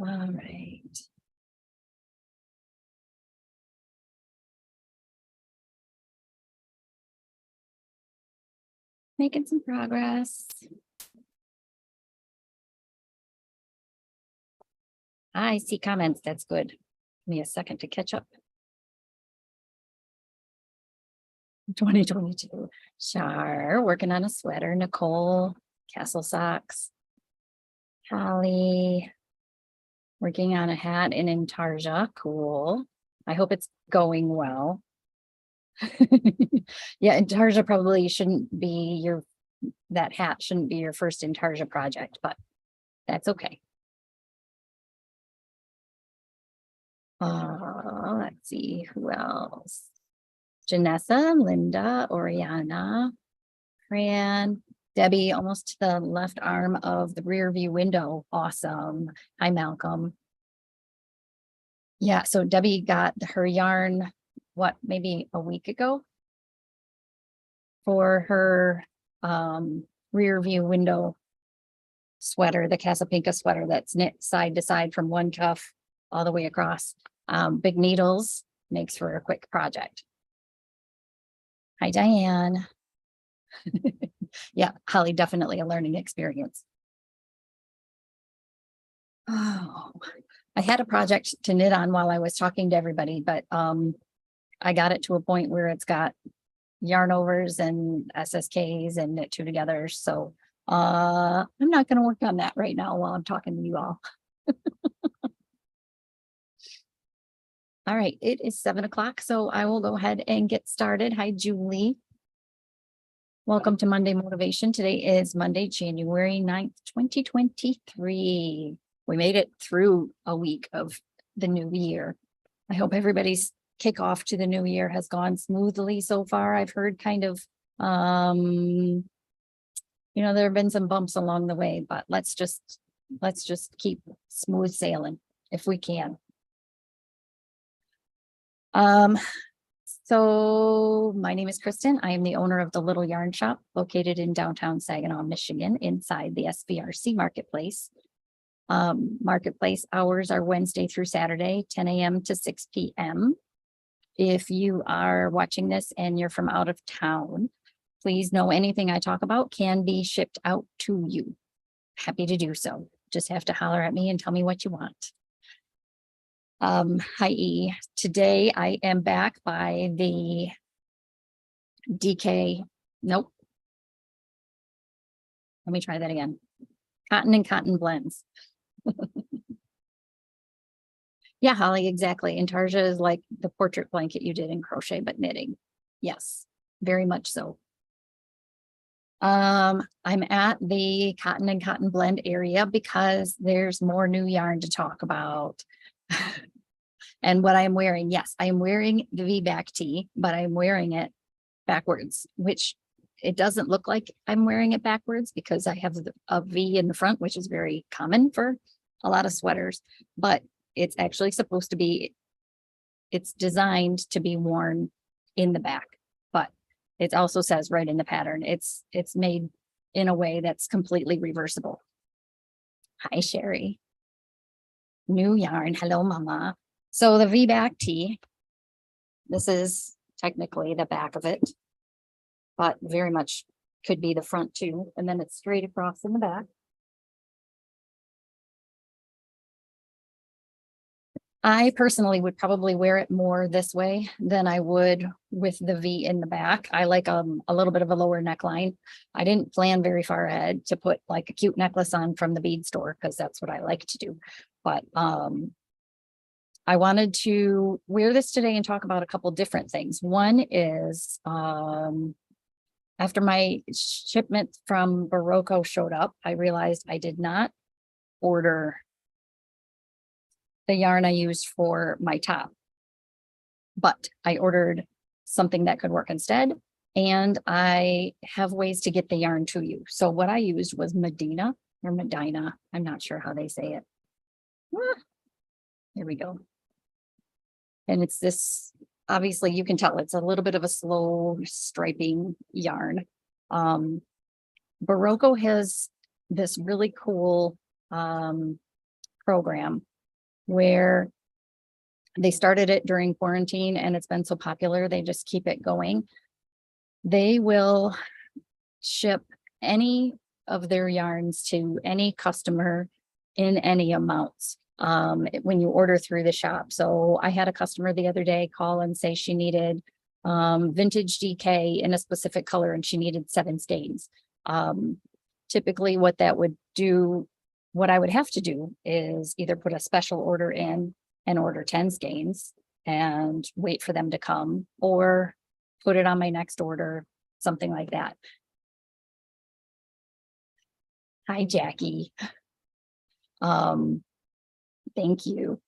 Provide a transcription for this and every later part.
All right. Making some progress. I see comments. That's good. Give me a second to catch up. 2022. Char, working on a sweater. Nicole, Castle Socks. Holly, working on a hat in Intarsia. Cool. I hope it's going well. Yeah, Intarsia probably shouldn't be that hat shouldn't be your first Intarsia project, but that's okay. Let's see who else. Janessa, Linda, Oriana, Fran, Debbie, almost to the left arm of the rear view window. Awesome. Hi, Malcolm. Yeah, so Debbie got her yarn, maybe a week ago for her rear view window sweater, the Casapinka sweater that's knit side to side from one cuff all the way across. Big needles makes for a quick project. Hi, Diane. Yeah, Holly, definitely a learning experience. Oh, I had a project to knit on while I was talking to everybody, but I got it to a point where it's got yarn overs and SSKs and knit two together. So I'm not going to work on that right now while I'm talking to you all. All right, it is 7 o'clock, so I will go ahead and get started. Hi, Julie. Welcome to Monday Motivation. Today is Monday, January 9th, 2023. We made it through a week of the new year. I hope everybody's kickoff to the new year has gone smoothly so far. I've heard kind of, there have been some bumps along the way, but let's just keep smooth sailing if we can. So my name is Kristen. I am the owner of the Little Yarn Shop located in downtown Saginaw, Michigan, inside the SVRC Marketplace. Marketplace hours are Wednesday through Saturday, 10 a.m. to 6 p.m. If you are watching this and you're from out of town, please know anything I talk about can be shipped out to you. Happy to do so. Just have to holler at me and tell me what you want. Hi, E. Today I am back by the DK. Nope. Let me try that again. Cotton and Cotton Blends. Yeah, Holly, exactly. Intarsia is like the portrait blanket you did in crochet, but knitting. Yes, very much so. I'm at the Cotton and Cotton Blend area because there's more new yarn to talk about. And what I'm wearing, yes, I am wearing the V-back tee, but I'm wearing it backwards, which it doesn't look like I'm wearing it backwards because I have a V in the front, which is very common for a lot of sweaters, but it's actually supposed to be, it's designed to be worn in the back, but it also says right in the pattern, it's made in a way that's completely reversible. Hi, Sherry. New yarn. Hello, Mama. So the V-back tee, this is technically the back of it, but very much could be the front too. And then it's straight across in the back. I personally would probably wear it more this way than I would with the V in the back. I like a little bit of a lower neckline. I didn't plan very far ahead to put like a cute necklace on from the bead store because that's what I like to do. But I wanted to wear this today and talk about a couple different things. One is after my shipment from Barocco showed up, I realized I did not order the yarn I used for my top, but I ordered something that could work instead. And I have ways to get the yarn to you. So what I used was Medina or Medina. I'm not sure how they say it. Here we go. And it's this, obviously you can tell it's a little bit of a slow striping yarn. Barocco has this really cool program where they started it during quarantine and it's been so popular, they just keep it going. They will ship any of their yarns to any customer in any amounts when you order through the shop. So I had a customer the other day call and say she needed vintage DK in a specific color and she needed 7 skeins. Typically what that would do, what I would have to do is either put a special order in and order 10 skeins and wait for them to come, or put it on my next order, something like that. Hi, Jackie. Thank you.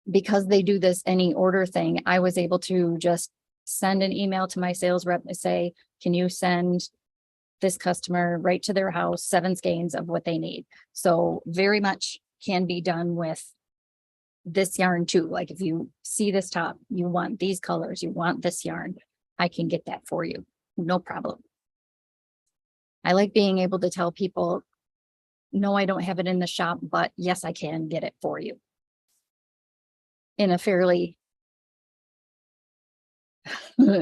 Because they do this any order thing, I was able to just send an email to my sales rep and say, can you send this customer right to their house 7 skeins of what they need? So very much can be done with this yarn too. Like if you see this top, you want these colors, you want this yarn, I can get that for you. No problem. I like being able to tell people, no, I don't have it in the shop, but yes, I can get it for you in a fairly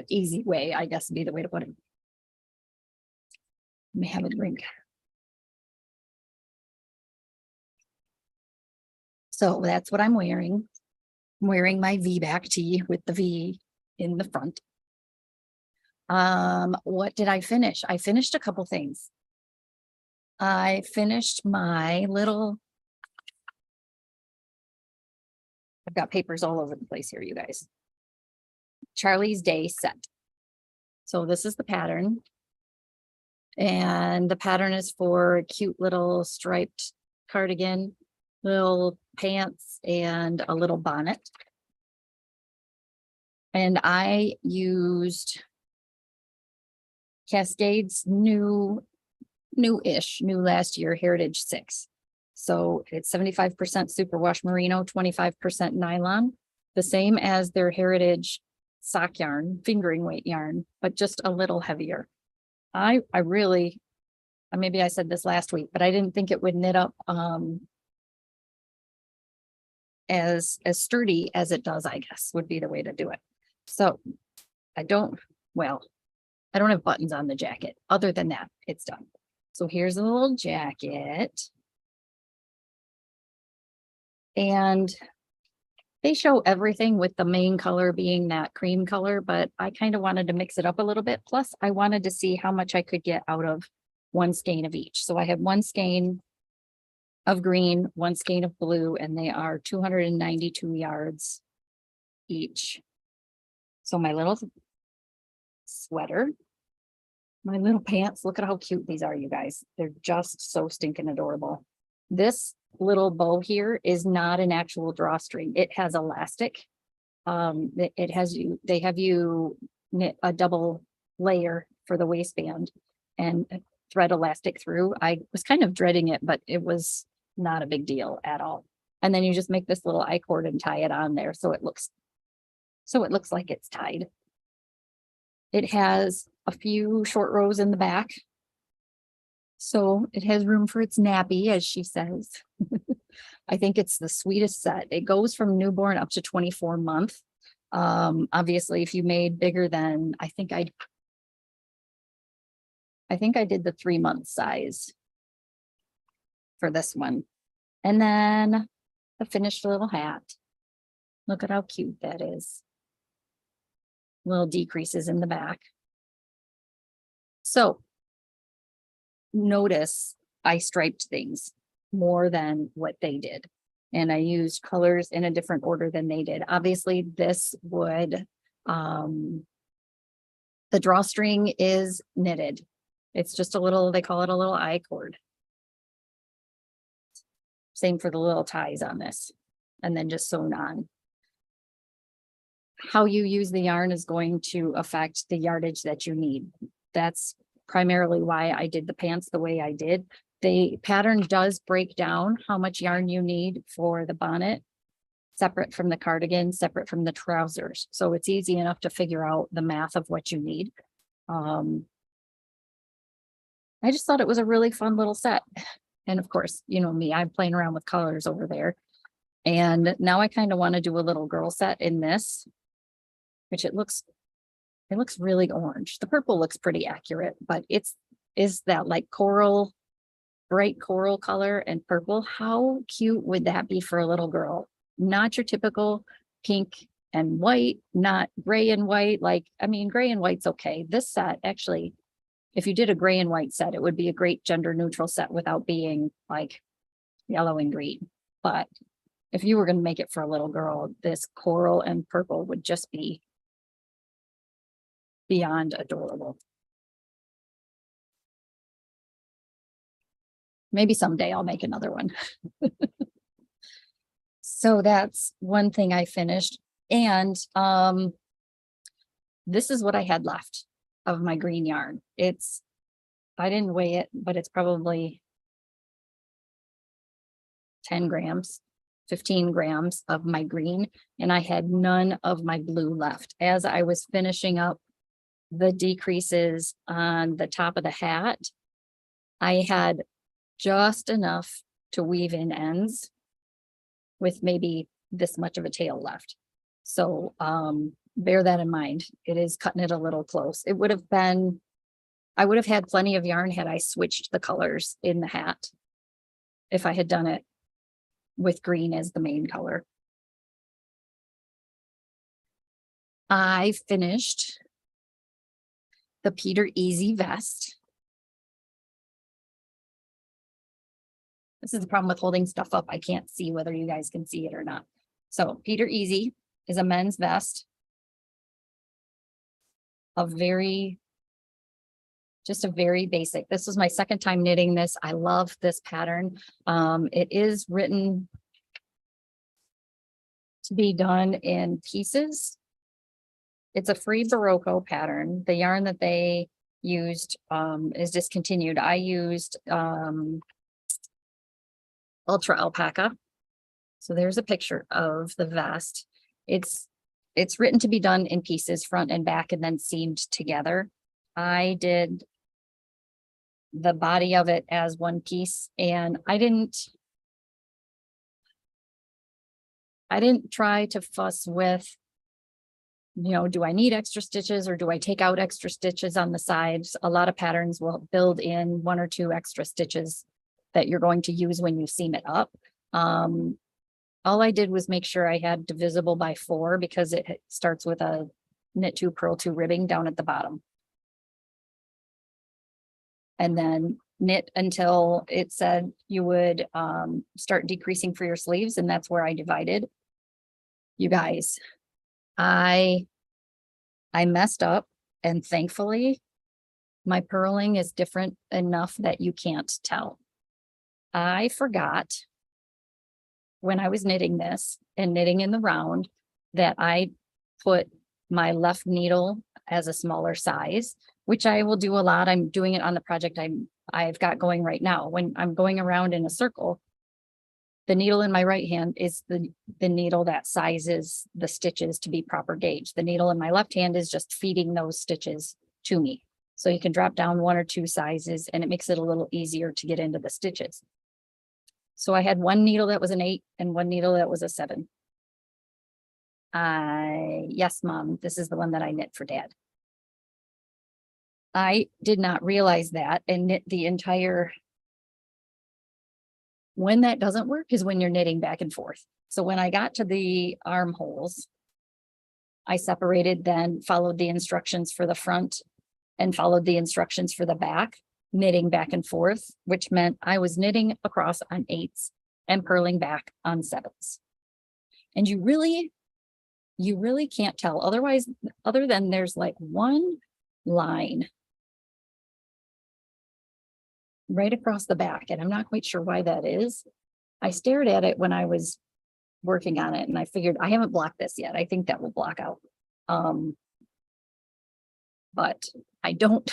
easy way, I guess would be the way to put it. Let me have a drink. So that's what I'm wearing. I'm wearing my V-back tee with the V in the front. What did I finish? I finished a couple things. I finished my little, I've got papers all over the place here, you guys. Charlie's Day set. So this is the pattern. And the pattern is for a cute little striped cardigan, little pants, and a little bonnet. And I used Cascade's new last year, Heritage 6. So it's 75% superwash merino, 25% nylon, the same as their Heritage sock yarn, fingering weight yarn, but just a little heavier. I really, maybe I said this last week, but I didn't think it would knit up as sturdy as it does, I guess would be the way to do it. So I don't have buttons on the jacket. Other than that, it's done. So here's a little jacket. And they show everything with the main color being that cream color, but I kind of wanted to mix it up a little bit. Plus, I wanted to see how much I could get out of 1 skein of each. So I have 1 skein of green, 1 skein of blue, and they are 292 yards each. So my little sweater, my little pants, look at how cute these are, you guys. They're just so stinking adorable. This little bow here is not an actual drawstring. It has elastic. They have you knit a double layer for the waistband and thread elastic through. I was kind of dreading it, but it was not a big deal at all. And then you just make this little I-cord and tie it on there so it looks like it's tied. It has a few short rows in the back. So it has room for its nappy, as she says. I think it's the sweetest set. It goes from newborn up to 24 month. Obviously, if you made bigger than, I think I did the 3-month size for this one. And then the finished little hat. Look at how cute that is. Little decreases in the back. So notice I striped things more than what they did. And I used colors in a different order than they did. Obviously, this would, the drawstring is knitted. It's just a little, they call it a little I-cord. Same for the little ties on this. And then just sewn on. How you use the yarn is going to affect the yardage that you need. That's primarily why I did the pants the way I did. The pattern does break down how much yarn you need for the bonnet, separate from the cardigan, separate from the trousers. So it's easy enough to figure out the math of what you need. I just thought it was a really fun little set. And of course, you know me, I'm playing around with colors over there. And now I kind of want to do a little girl set in this, which it looks really orange. The purple looks pretty accurate, but is that like coral, bright coral color and purple. How cute would that be for a little girl? Not your typical pink and white, not gray and white. Like, I mean, gray and white's okay. This set actually, if you did a gray and white set, it would be a great gender neutral set without being like yellow and green. But if you were going to make it for a little girl, this coral and purple would just be beyond adorable. Maybe someday I'll make another one. So that's one thing I finished. And this is what I had left of my green yarn. I didn't weigh it, but it's probably 10 grams, 15 grams of my green. And I had none of my blue left. As I was finishing up the decreases on the top of the hat, I had just enough to weave in ends with maybe this much of a tail left. So bear that in mind. It is cutting it a little close. I would have had plenty of yarn had I switched the colors in the hat, if I had done it with green as the main color. I finished the Peter Easy vest. This is the problem with holding stuff up. I can't see whether you guys can see it or not. So Peter Easy is a men's vest. Just a very basic. This was my second time knitting this. I love this pattern. It is written to be done in pieces. It's a free Barocco pattern. The yarn that they used is discontinued. I used Ultra Alpaca. So there's a picture of the vest. It's written to be done in pieces, front and back, and then seamed together. I did the body of it as one piece, and I didn't try to fuss with, do I need extra stitches or do I take out extra stitches on the sides? A lot of patterns will build in 1 or 2 extra stitches that you're going to use when you seam it up. All I did was make sure I had divisible by 4 because it starts with a knit 2, purl 2 ribbing down at the bottom. And then knit until it said you would start decreasing for your sleeves, and that's where I divided. You guys, I messed up, and thankfully my purling is different enough that you can't tell. I forgot when I was knitting this and knitting in the round that I put my left needle as a smaller size, which I will do a lot. I'm doing it on the project I've got going right now. When I'm going around in a circle, the needle in my right hand is the needle that sizes the stitches to be proper gauge. The needle in my left hand is just feeding those stitches to me. So you can drop down 1 or 2 sizes and it makes it a little easier to get into the stitches. So I had one needle that was an 8 and one needle that was a 7. Yes, Mom, this is the one that I knit for Dad. I did not realize that and knit the entire. When that doesn't work is when you're knitting back and forth. So when I got to the armholes, I separated, then followed the instructions for the front and followed the instructions for the back, knitting back and forth, which meant I was knitting across on 8s and purling back on 7s. And you really can't tell otherwise, other than there's like one line right across the back, and I'm not quite sure why that is. I stared at it when I was working on it, and I figured I haven't blocked this yet. I think that will block out. But I don't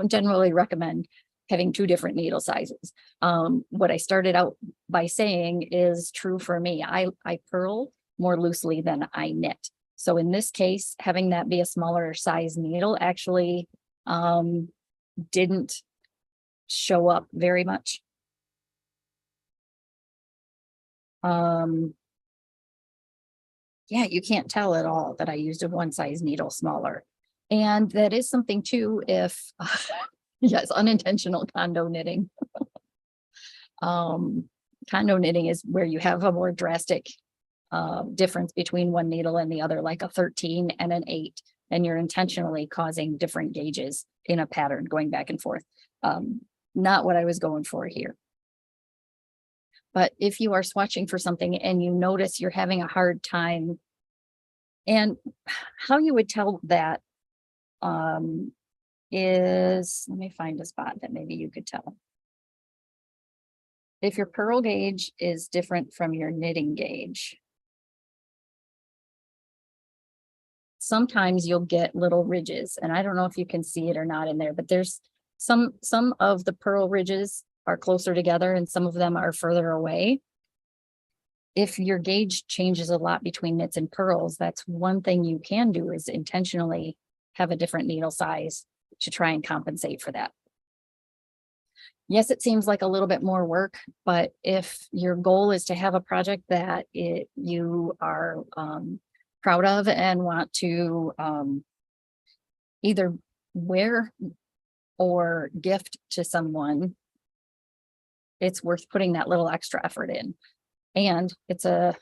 generally recommend having 2 different needle sizes. What I started out by saying is true for me. I purl more loosely than I knit. So in this case, having that be a smaller size needle actually didn't show up very much. Yeah, you can't tell at all that I used a one size needle smaller. And that is something too, if, yes, unintentional condo knitting. Um, Condo knitting is where you have a more drastic difference between one needle and the other, like a 13 and an 8, and you're intentionally causing different gauges in a pattern going back and forth. Not what I was going for here. But if you are swatching for something and you notice you're having a hard time, and how you would tell that is, let me find a spot that maybe you could tell. If your purl gauge is different from your knitting gauge, sometimes you'll get little ridges, and I don't know if you can see it or not in there, but there's some of the purl ridges are closer together and some of them are further away. If your gauge changes a lot between knits and purls, that's one thing you can do, is intentionally have a different needle size to try and compensate for that. Yes, it seems like a little bit more work, but if your goal is to have a project that you are proud of and want to either wear or gift to someone, it's worth putting that little extra effort in. And it's a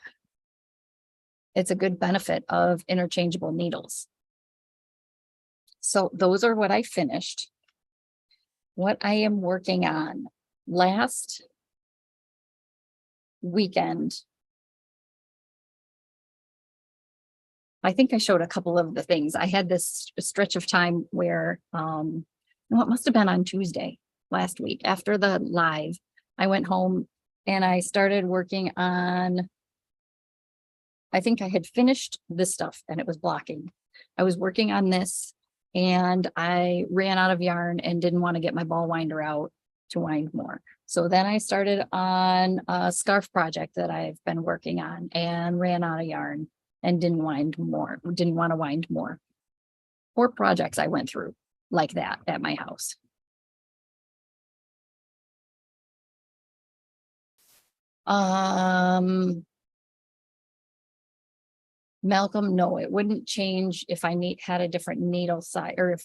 good benefit of interchangeable needles. So those are what I finished. What I am working on last weekend, I think I showed a couple of the things. I had this stretch of time where, no, it must have been on Tuesday last week after the live. I went home and I started working on, I think I had finished this stuff and it was blocking. I was working on this and I ran out of yarn and didn't want to get my ball winder out to wind more. So then I started on a scarf project that I've been working on and ran out of yarn and didn't want to wind more. 4 projects I went through like that at my house. Malcolm, no, it wouldn't change if I had a different needle size, or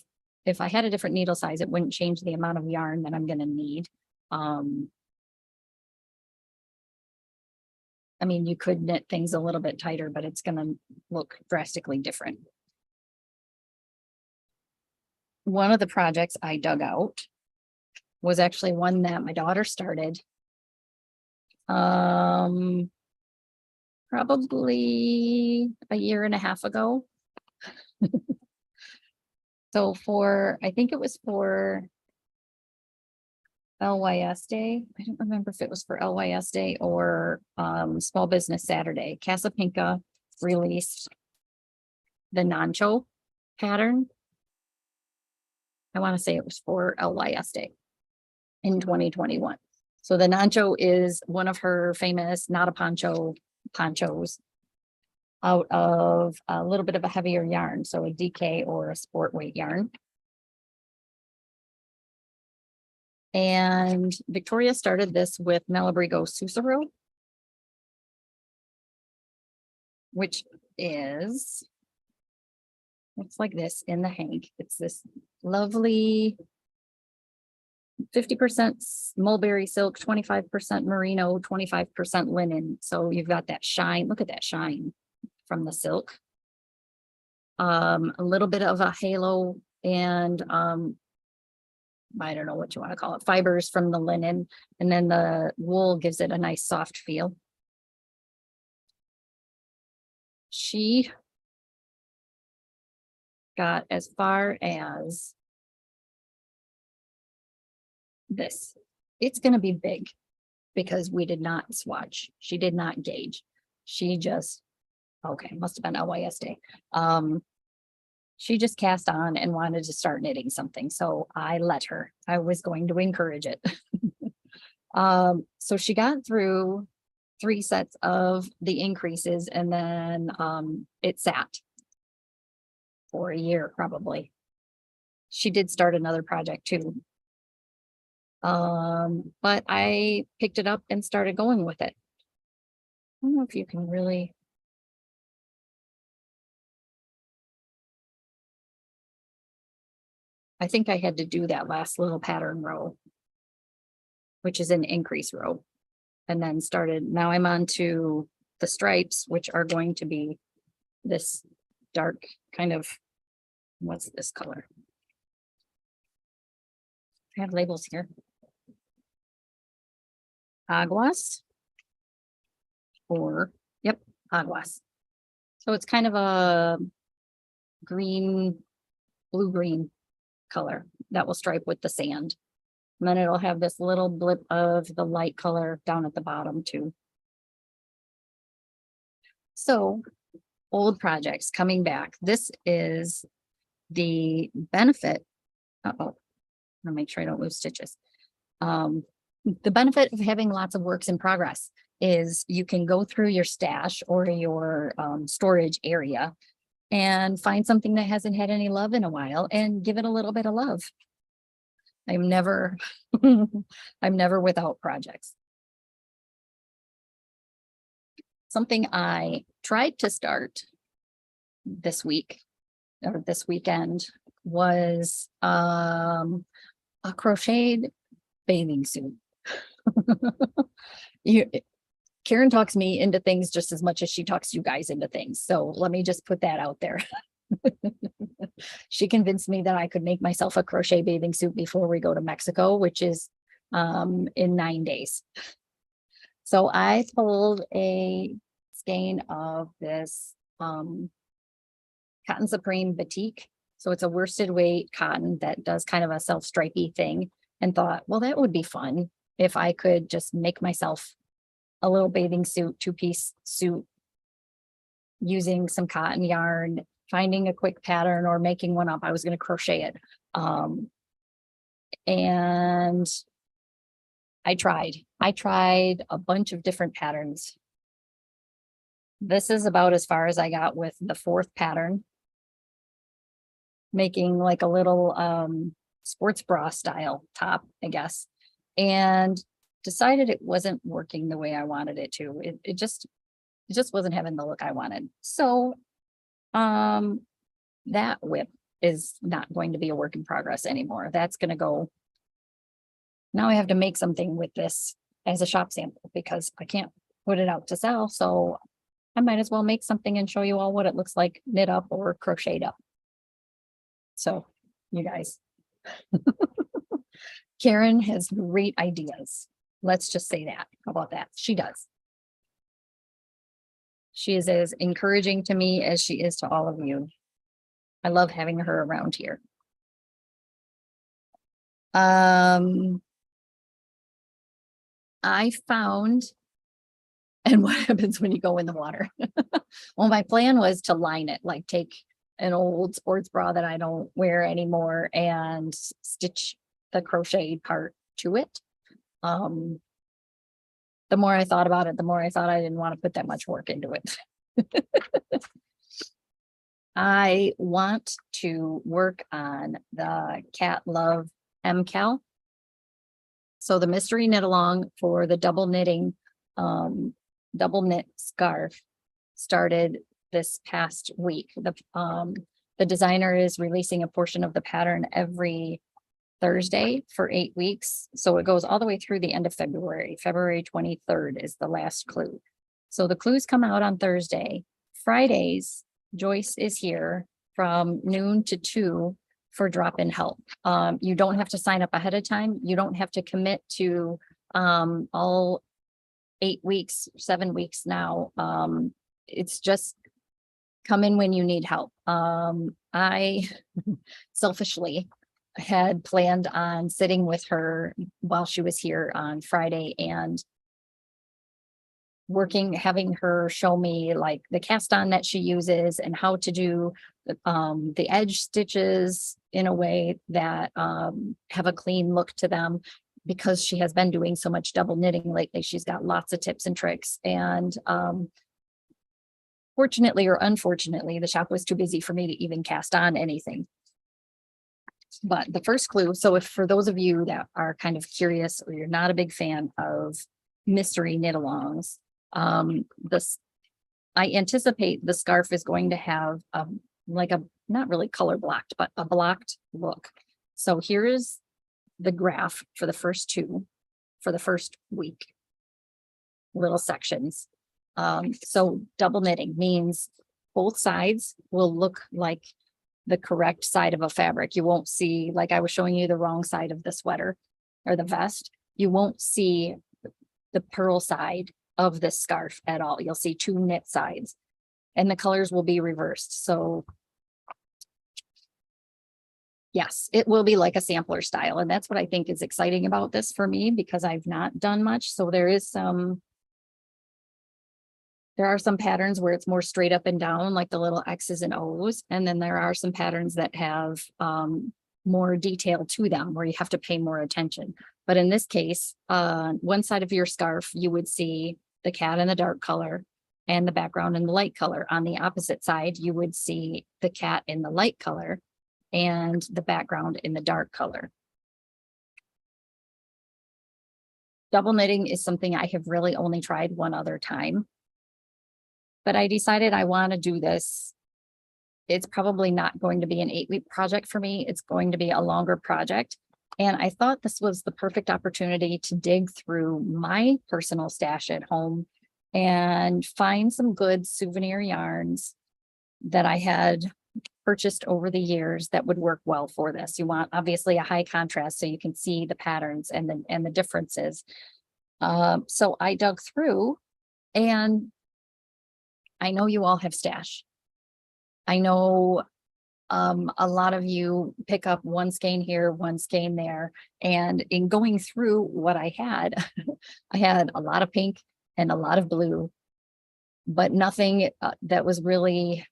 if I had a different needle size, it wouldn't change the amount of yarn that I'm gonna need. I mean, you could knit things a little bit tighter, but it's gonna look drastically different. One of the projects I dug out was actually one that my daughter started. Probably a year and a half ago. So I think it was for LYS Day. I don't remember if it was for LYS Day or Small Business Saturday. Casapinka released the Nancho pattern. I want to say it was for LYS Day in 2021. So the Nancho is one of her famous not a ponchos out of a little bit of a heavier yarn. So a DK or a sport weight yarn. And Victoria started this with Malabrigo Sussurro, which is, looks like this in the hank. It's this lovely 50% mulberry silk, 25% merino, 25% linen. So you've got that shine. Look at that shine from the silk. A little bit of a halo and I don't know what you want to call it, fibers from the linen, and then the wool gives it a nice soft feel. She got as far as this. It's going to be big because we did not swatch. She did not gauge. She just, okay, must have been LYS Day. She just cast on and wanted to start knitting something. So I let her. I was going to encourage it. So she got through 3 sets of the increases and then it sat for a year probably. She did start another project too. But I picked it up and started going with it. don't know if you can really. I think I had to do that last little pattern row, which is an increase row. And then started, now I'm on to the stripes, which are going to be this dark kind of, what's this color? I have labels here. Aguas. Or, yep, aguas. So it's kind of a green, blue-green color that will stripe with the sand. And then it'll have this little blip of the light color down at the bottom too. So old projects coming back. This is the benefit. Uh-oh, I'm gonna make sure I don't lose stitches. The benefit of having lots of works in progress is you can go through your stash or your storage area and find something that hasn't had any love in a while and give it a little bit of love. I'm never, I'm never without projects. Something I tried to start this week or this weekend was a crocheted bathing suit. Karen talks me into things just as much as she talks you guys into things. So let me just put that out there. She convinced me that I could make myself a crochet bathing suit before we go to Mexico, which is in 9 days. So I pulled a skein of this Cotton Supreme Batik. So it's a worsted weight cotton that does kind of a self-stripey thing, and thought, well, that would be fun if I could just make myself a little bathing suit, 2-piece suit, using some cotton yarn, finding a quick pattern or making one up. I was going to crochet it. And I tried a bunch of different patterns. This is about as far as I got with the 4th pattern, making like a little sports bra style top, I guess, and decided it wasn't working the way I wanted it to. It just wasn't having the look I wanted. So that whip is not going to be a work in progress anymore. That's going to go. Now I have to make something with this as a shop sample because I can't put it out to sell. So I might as well make something and show you all what it looks like knit up or crocheted up. So you guys, Karen has great ideas. Let's just say that. How about that? She does. She is as encouraging to me as she is to all of you. I love having her around here. I found, and what happens when you go in the water? Well, my plan was to line it, like take an old sports bra that I don't wear anymore and stitch the crochet part to it. The more I thought about it, the more I thought I didn't want to put that much work into it. I want to work on the Cat Love MCal. So the mystery knit along for the double knitting, double knit scarf started this past week. The designer is releasing a portion of the pattern every Thursday for 8 weeks. So it goes all the way through the end of February. February 23rd is the last clue. So the clues come out on Thursday. Fridays, Joyce is here from noon to 2 for drop-in help. You don't have to sign up ahead of time. You don't have to commit to all 8 weeks, 7 weeks now. It's just come in when you need help. I selfishly had planned on sitting with her while she was here on Friday and having her show me like the cast on that she uses and how to do the edge stitches in a way that have a clean look to them, because she has been doing so much double knitting lately. She's got lots of tips and tricks, and fortunately or unfortunately, the shop was too busy for me to even cast on anything. But the first clue, so if for those of you that are kind of curious or you're not a big fan of mystery knit alongs, This, I anticipate the scarf is going to have like a, not really color blocked, but a blocked look. So here is the graph for the first week, little sections. So double knitting means both sides will look like the correct side of a fabric. You won't see, like I was showing you the wrong side of the sweater or the vest. You won't see the purl side of this scarf at all. You'll see two knit sides and the colors will be reversed. So yes, it will be like a sampler style. And that's what I think is exciting about this for me, because I've not done much. So there are some patterns where it's more straight up and down, like the little X's and O's. And then there are some patterns that have more detail to them where you have to pay more attention. But in this case, one side of your scarf, you would see the cat in the dark color and the background in the light color. On the opposite side, you would see the cat in the light color and the background in the dark color. Double knitting is something I have really only tried one other time, but I decided I want to do this. It's probably not going to be an 8-week project for me. It's going to be a longer project. And I thought this was the perfect opportunity to dig through my personal stash at home and find some good souvenir yarns that I had purchased over the years that would work well for this. You want obviously a high contrast so you can see the patterns and the differences. So I dug through, and I know you all have stash. I know a lot of you pick up one skein here, one skein there. And in going through what I had, I had a lot of pink and a lot of blue, but nothing that was really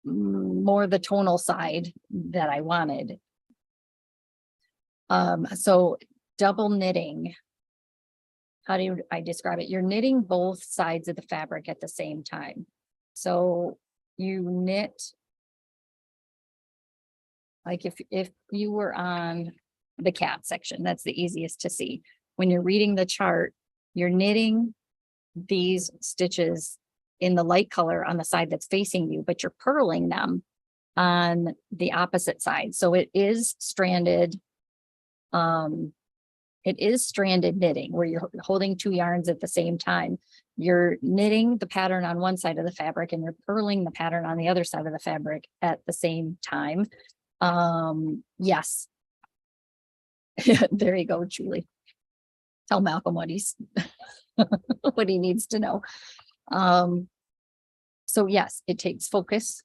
more the tonal side that I wanted. So double knitting, how do I describe it? You're knitting both sides of the fabric at the same time. So you knit, like if you were on the cat section, that's the easiest to see. When you're reading the chart, you're knitting these stitches in the light color on the side that's facing you, but you're purling them on the opposite side. So it is stranded. It is stranded knitting where you're holding two yarns at the same time. You're knitting the pattern on one side of the fabric and you're purling the pattern on the other side of the fabric at the same time. Yes. There you go, Julie. Tell Malcolm what he's what he needs to know. So yes, it takes focus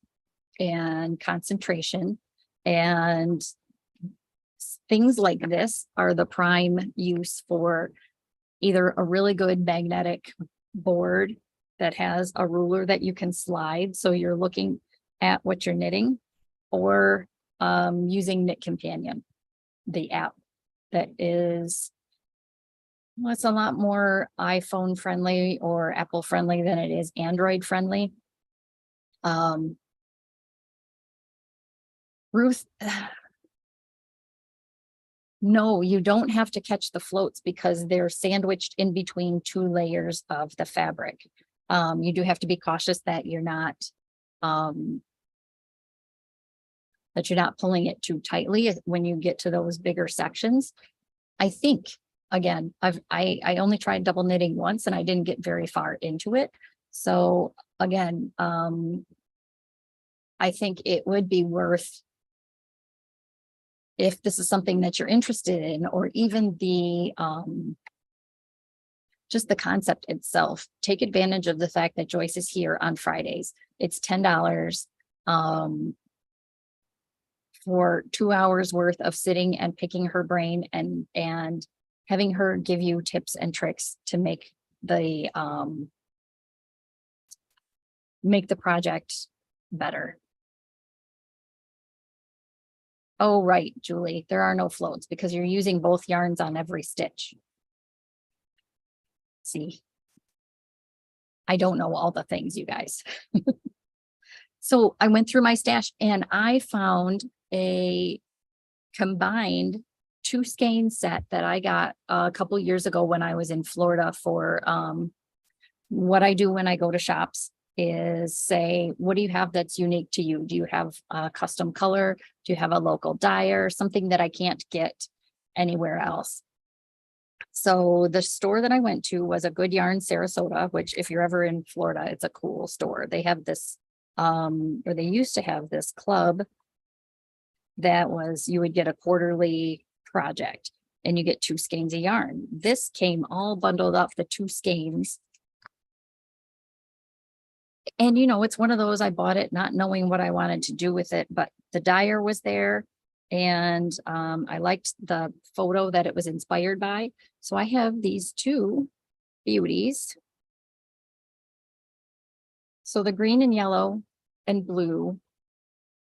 and concentration, and things like this are the prime use for either a really good magnetic board that has a ruler that you can slide so you're looking at what you're knitting, or using Knit Companion, the app that is, well, it's a lot more iPhone friendly or Apple friendly than it is Android friendly. Ruth, no, you don't have to catch the floats because they're sandwiched in between two layers of the fabric. You do have to be cautious that you're not pulling it too tightly when you get to those bigger sections. I think, again, I only tried double knitting once and I didn't get very far into it. So again, I think it would be worth, if this is something that you're interested in, or even the just the concept itself, take advantage of the fact that Joyce is here on Fridays. It's $10 for 2 hours worth of sitting and picking her brain and having her give you tips and tricks to make the project better. Oh, right, Julie, there are no floats because you're using both yarns on every stitch. See, I don't know all the things, you guys. So I went through my stash and I found a combined two skein set that I got a couple years ago when I was in Florida for, what I do when I go to shops is say, what do you have that's unique to you? Do you have a custom color? Do you have a local dyer? Something that I can't get anywhere else. So the store that I went to was a Good Yarn Sarasota, which if you're ever in Florida, it's a cool store. They have this, or they used to have this club that was, you would get a quarterly project and you get two skeins of yarn. This came all bundled up, the two skeins. And it's one of those, I bought it not knowing what I wanted to do with it, but the dyer was there. And I liked the photo that it was inspired by. So I have these two beauties. So the green and yellow and blue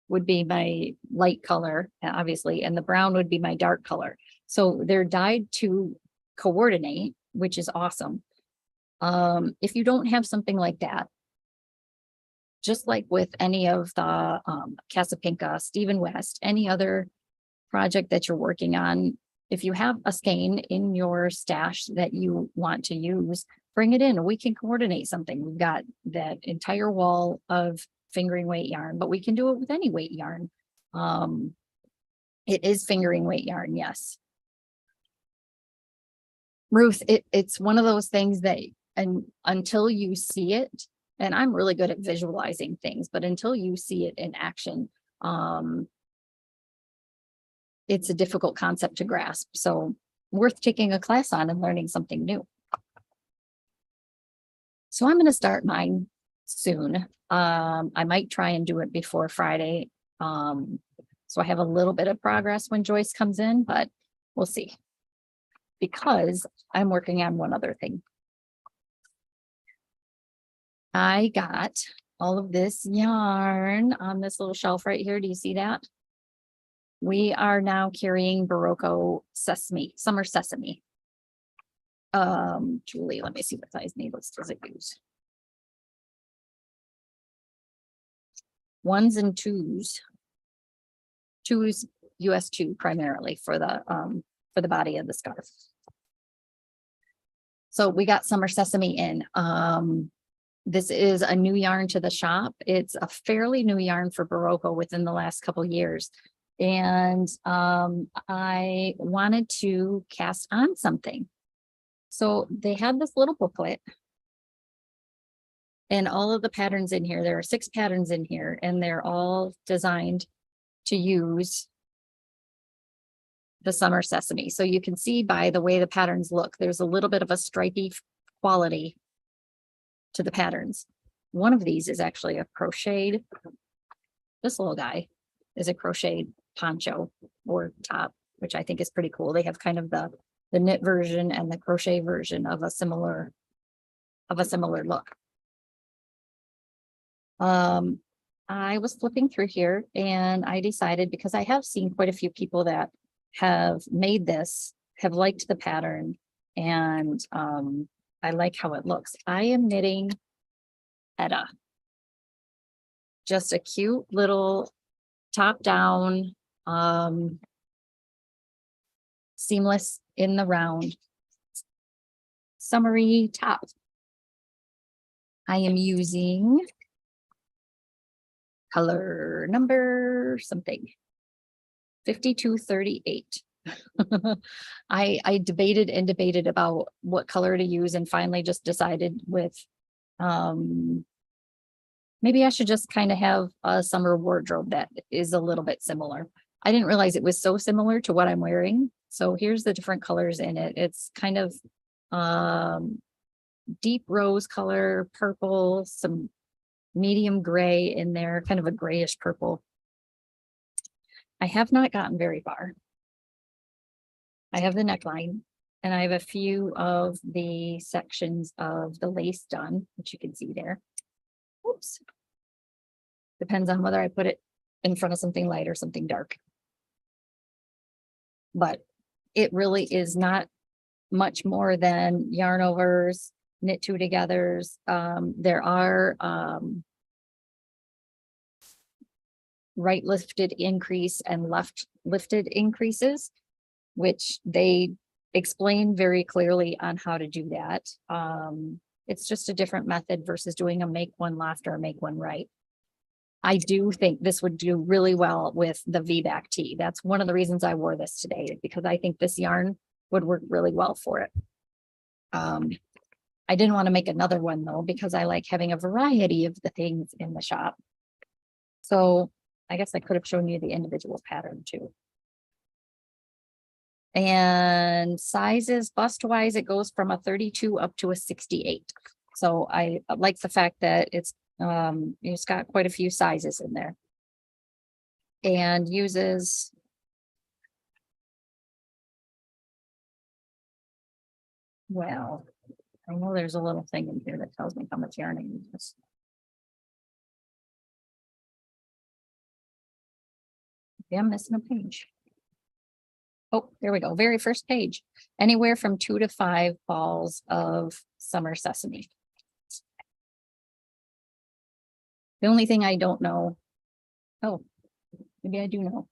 would be my light color, obviously, and the brown would be my dark color. So they're dyed to coordinate, which is awesome. If you don't have something like that, just like with any of the Casapinka, Stephen West, any other project that you're working on, if you have a skein in your stash that you want to use, bring it in. We can coordinate something. We've got that entire wall of fingering weight yarn, but we can do it with any weight yarn. It is fingering weight yarn, yes. Ruth, it's one of those things that, and until you see it, and I'm really good at visualizing things, but until you see it in action, it's a difficult concept to grasp. So worth taking a class on and learning something new. So I'm going to start mine soon. I might try and do it before Friday. So I have a little bit of progress when Joyce comes in, but we'll see. Because I'm working on one other thing. I got all of this yarn on this little shelf right here. Do you see that? We are now carrying Barocco sesame, summer sesame. Julie, let me see what size needles does it use. 1s and 2s. 2s, US 2 primarily for the body of the scarf. So we got summer sesame in. This is a new yarn to the shop. It's a fairly new yarn for Barocco within the last couple years. And I wanted to cast on something. So they had this little booklet and all of the patterns in here. There are 6 patterns in here and they're all designed to use the summer sesame. So you can see by the way the patterns look, there's a little bit of a stripy quality to the patterns. One of these is actually a crocheted, this little guy is a crocheted poncho or top, which I think is pretty cool. They have kind of the knit version and the crochet version of a similar look. I was flipping through here and I decided, because I have seen quite a few people that have made this, have liked the pattern, and I like how it looks. I am knitting Etta. Just a cute little top down, seamless in the round, summery top. I am using color number something, 5238. I debated and debated about what color to use and finally just decided with maybe I should just kind of have a summer wardrobe that is a little bit similar. I didn't realize it was so similar to what I'm wearing. So here's the different colors in it. It's kind of deep rose color, purple, some medium gray in there, kind of a grayish purple. I have not gotten very far. I have the neckline and I have a few of the sections of the lace done, which you can see there. Oops. Depends on whether I put it in front of something light or something dark. But it really is not much more than yarn overs, knit 2 togethers. There are right lifted increase and left lifted increases. which they explain very clearly on how to do that. It's just a different method versus doing a make one left or a make one right. I do think this would do really well with the V-back tee. That's one of the reasons I wore this today, because I think this yarn would work really well for it. I didn't want to make another one though, because I like having a variety of the things in the shop. So I guess I could have shown you the individual pattern too. And sizes, bust wise, it goes from a 32 up to a 68. So I like the fact that it's got quite a few sizes in there. And uses well, I know there's a little thing in here that tells me how much yarn I use. Yeah, I'm missing a page. Oh, there we go. Very first page. Anywhere from 2 to 5 balls of summer sesame. The only thing I don't know. Oh, maybe I do know.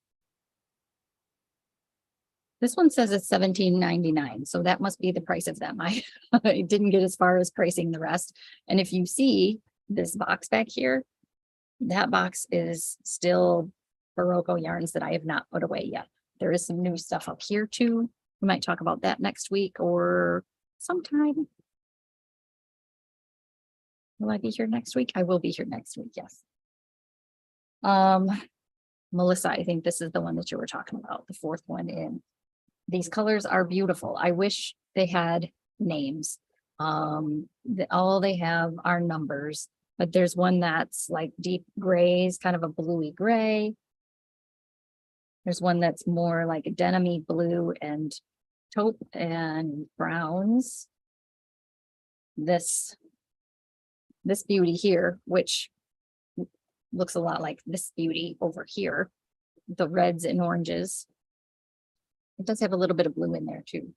This one says it's $17.99, so that must be the price of them. I didn't get as far as pricing the rest. And if you see this box back here, that box is still Barocco yarns that I have not put away yet. There is some new stuff up here too. We might talk about that next week or sometime. Will I be here next week? I will be here next week, yes. Melissa, I think this is the one that you were talking about, the fourth one in. These colors are beautiful. I wish they had names. All they have are numbers, but there's one that's like deep grays, kind of a bluey gray. There's one that's more like a denim-y blue and taupe and browns. This beauty here, which looks a lot like this beauty over here, the reds and oranges. It does have a little bit of blue in there too.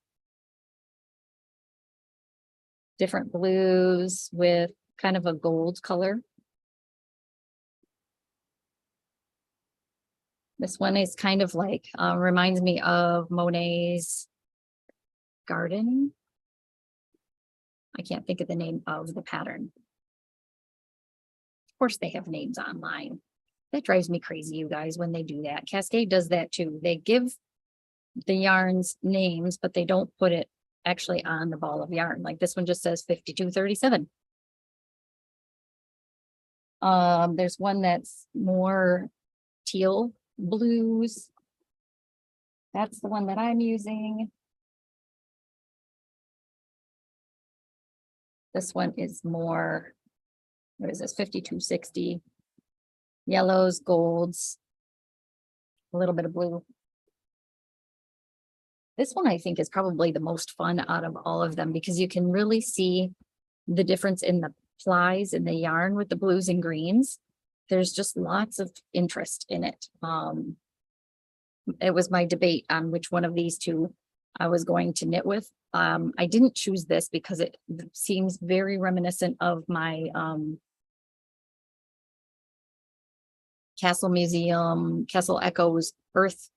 Different blues with kind of a gold color. This one is kind of like, reminds me of Monet's Garden. I can't think of the name of the pattern. Of course, they have names online. That drives me crazy, you guys, when they do that. Cascade does that too. They give the yarns names, but they don't put it actually on the ball of yarn. Like this one just says 5237. There's one that's more teal blues. That's the one that I'm using. This one is more, what is this, 5260. Yellows, golds, a little bit of blue. This one I think is probably the most fun out of all of them because you can really see the difference in the plies in the yarn with the blues and greens. There's just lots of interest in it. It was my debate on which one of these two I was going to knit with. I didn't choose this because it seems very reminiscent of my Castle Museum, Castle Echoes Earth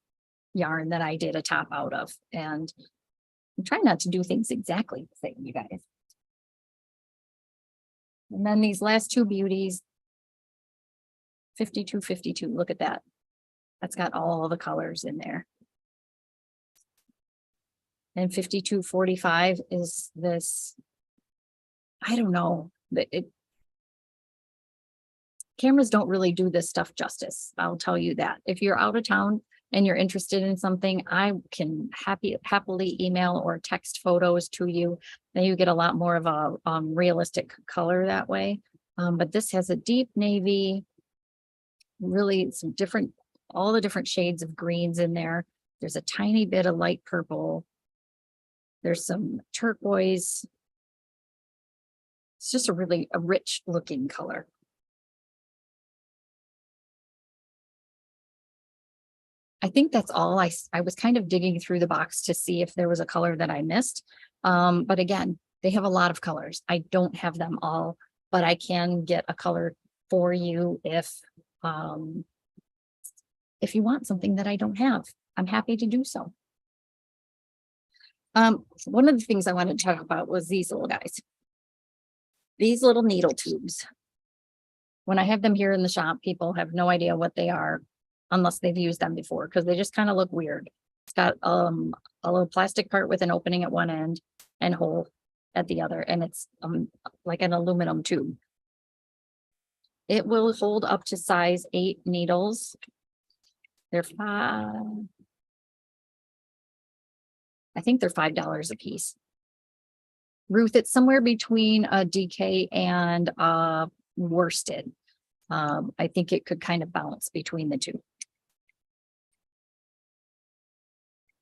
yarn that I did a top out of. And I'm trying not to do things exactly the same, you guys. And then these last two beauties, 5252, look at that. That's got all the colors in there. And 5245 is this, I don't know, cameras don't really do this stuff justice. I'll tell you that. If you're out of town and you're interested in something, I can happily email or text photos to you. Then you get a lot more of a realistic color that way. But this has a deep navy, really some different, all the different shades of greens in there. There's a tiny bit of light purple. There's some turquoise. It's just a really rich looking color. I think that's all. I was kind of digging through the box to see if there was a color that I missed. But again, they have a lot of colors. I don't have them all, but I can get a color for you if you want something that I don't have. I'm happy to do so. One of the things I wanted to talk about was these little guys. These little needle tubes. When I have them here in the shop, people have no idea what they are unless they've used them before, because they just kind of look weird. It's got a little plastic part with an opening at one end and hole at the other, and it's like an aluminum tube. It will hold up to size 8 needles. They're I think they're $5 a piece. Ruth, it's somewhere between a DK and a worsted. I think it could kind of bounce between the two.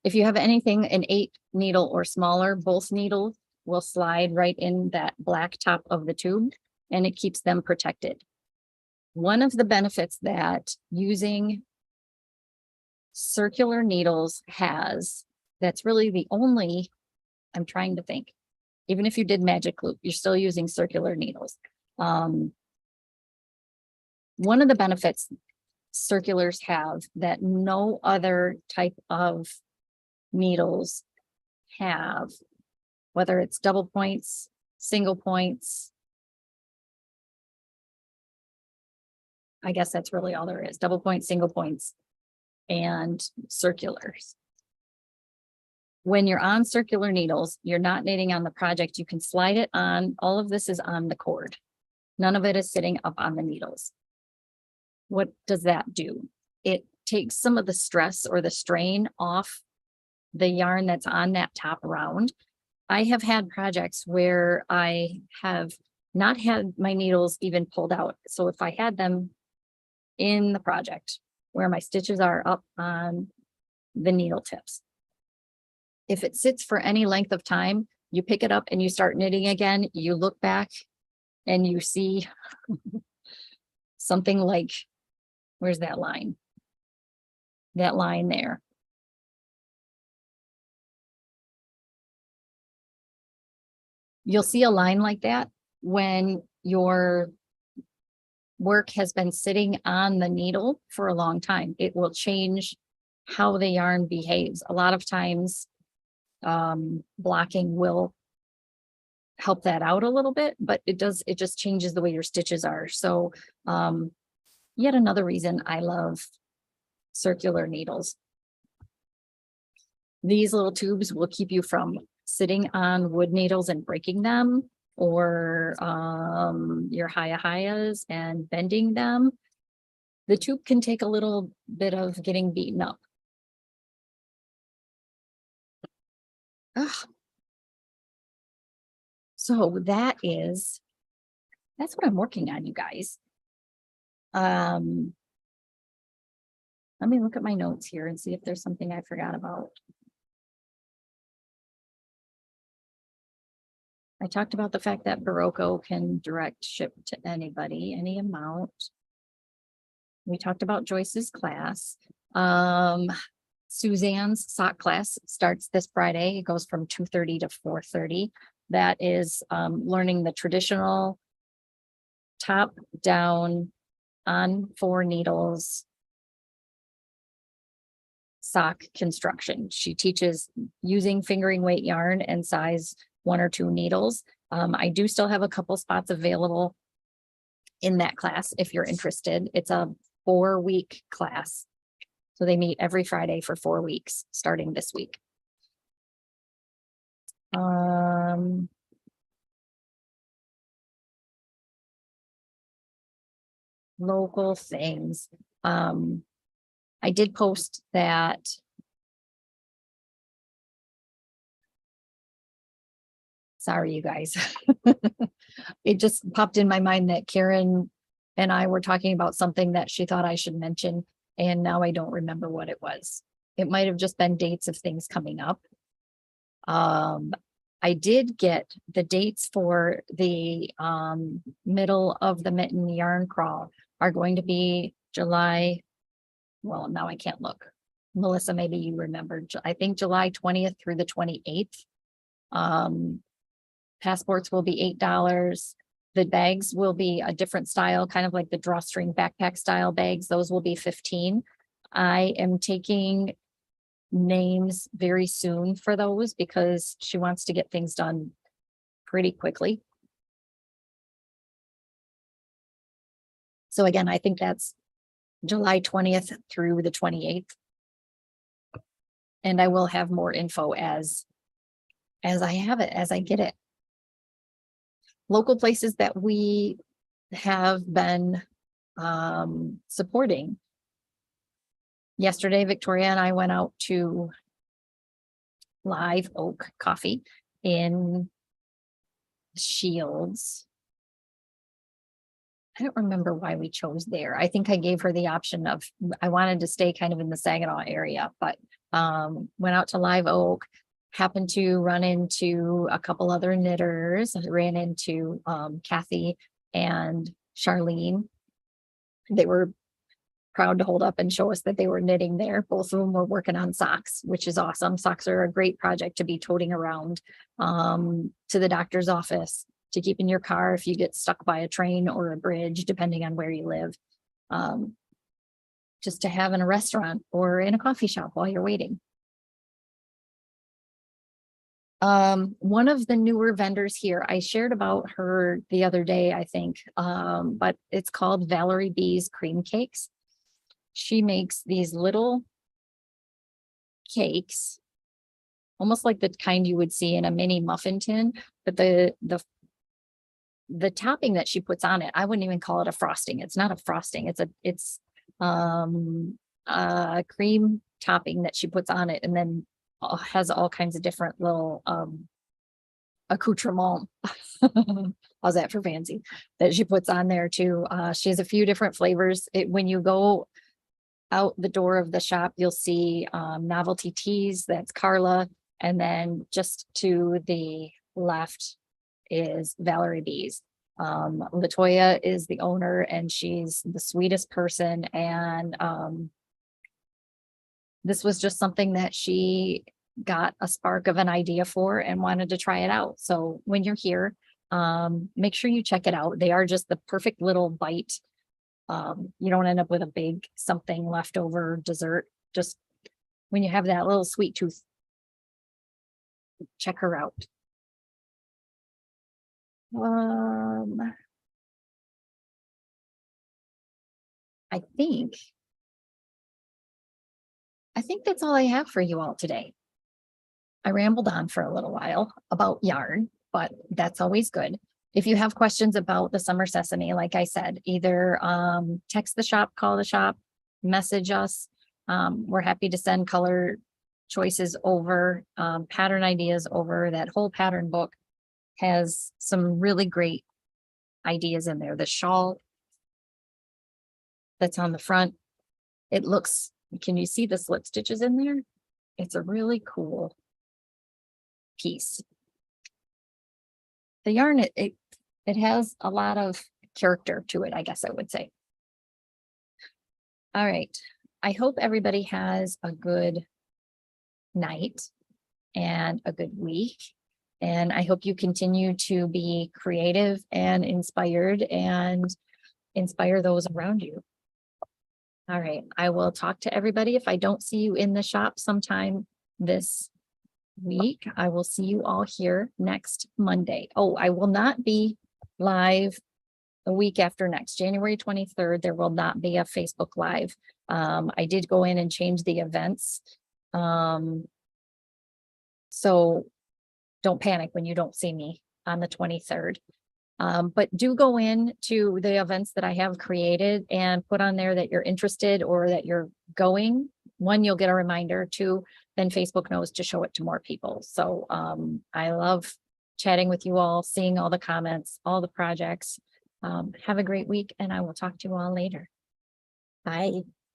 If you have anything, an 8 needle or smaller, both needles will slide right in that black top of the tube, and it keeps them protected. One of the benefits that using circular needles has, that's really the only, I'm trying to think, even if you did magic loop, you're still using circular needles. One of the benefits circulars have that no other type of needles have, whether it's double points, single points. I guess that's really all there is: double points, single points, and circulars. When you're on circular needles, you're not knitting on the project. You can slide it on. All of this is on the cord. None of it is sitting up on the needles. What does that do? It takes some of the stress or the strain off the yarn that's on that top round. I have had projects where I have not had my needles even pulled out. So if I had them in the project where my stitches are up on the needle tips, if it sits for any length of time, you pick it up and you start knitting again, you look back and you see something like, where's that line? That line there. You'll see a line like that when your work has been sitting on the needle for a long time. It will change how the yarn behaves. A lot of times, blocking will help that out a little bit, but it just changes the way your stitches are. So, yet another reason I love circular needles. These little tubes will keep you from sitting on wood needles and breaking them, or your hayas and bending them. The tube can take a little bit of getting beaten up. Ugh. So that's what I'm working on, you guys. Let me look at my notes here and see if there's something I forgot about. I talked about the fact that Barocco can direct ship to anybody, any amount. We talked about Joyce's class. Suzanne's sock class starts this Friday. It goes from 2:30 to 4:30. That is learning the traditional top down on 4 needles sock construction. She teaches using fingering weight yarn and size 1 or 2 needles. I do still have a couple spots available in that class if you're interested. It's a 4-week class. So they meet every Friday for 4 weeks, starting this week. Local things. I did post that sorry, you guys. It just popped in my mind that Karen and I were talking about something that she thought I should mention, and now I don't remember what it was. It might have just been dates of things coming up. I did get the dates for the middle of the mitten yarn crawl are going to be July. Well, now I can't look. Melissa, maybe you remember. I think July 20th through the 28th. Passports will be $8. The bags will be a different style, kind of like the drawstring backpack style bags. Those will be $15. I am taking names very soon for those because she wants to get things done pretty quickly. So again, I think that's July 20th through the 28th. And I will have more info as I have it, as I get it. Local places that we have been supporting. Yesterday, Victoria and I went out to Live Oak Coffee in Shields. I don't remember why we chose there. I think I gave her the option of, I wanted to stay kind of in the Saginaw area, but went out to Live Oak, happened to run into a couple other knitters. I ran into Kathy and Charlene. They were proud to hold up and show us that they were knitting there. Both of them were working on socks, which is awesome. Socks are a great project to be toting around to the doctor's office, to keep in your car if you get stuck by a train or a bridge, depending on where you live. Just to have in a restaurant or in a coffee shop while you're waiting. One of the newer vendors here, I shared about her the other day, I think, but it's called Valerie B's Cream Cakes. She makes these little cakes, almost like the kind you would see in a mini muffin tin, but the topping that she puts on it, I wouldn't even call it a frosting. It's not a frosting. It's a cream topping that she puts on it, and then has all kinds of different little accoutrement. How's that for fancy? That she puts on there too. She has a few different flavors. When you go out the door of the shop, you'll see Novelty Teas. That's Carla, and then just to the left is Valerie B's. Latoya is the owner, and she's the sweetest person. And this was just something that she got a spark of an idea for and wanted to try it out. So when you're here, make sure you check it out. They are just the perfect little bite. You don't end up with a big something leftover dessert. Just when you have that little sweet tooth, check her out. I think that's all I have for you all today. I rambled on for a little while about yarn, but that's always good. If you have questions about the summer sesame, like I said, either text the shop, call the shop, message us. We're happy to send color choices over, pattern ideas over. That whole pattern book has some really great ideas in there. The shawl that's on the front, it looks, can you see the slip stitches in there? It's a really cool piece. The yarn, it has a lot of character to it, I guess I would say. All right. I hope everybody has a good night and a good week. And I hope you continue to be creative and inspired and inspire those around you. All right. I will talk to everybody. If I don't see you in the shop sometime this week, I will see you all here next Monday. Oh, I will not be live the week after next, January 23rd. There will not be a Facebook Live. I did go in and change the events. So don't panic when you don't see me on the 23rd. But do go in to the events that I have created and put on there that you're interested or that you're going. One, you'll get a reminder. Two, then Facebook knows to show it to more people. So I love chatting with you all, seeing all the comments, all the projects. Have a great week, and I will talk to you all later. Bye.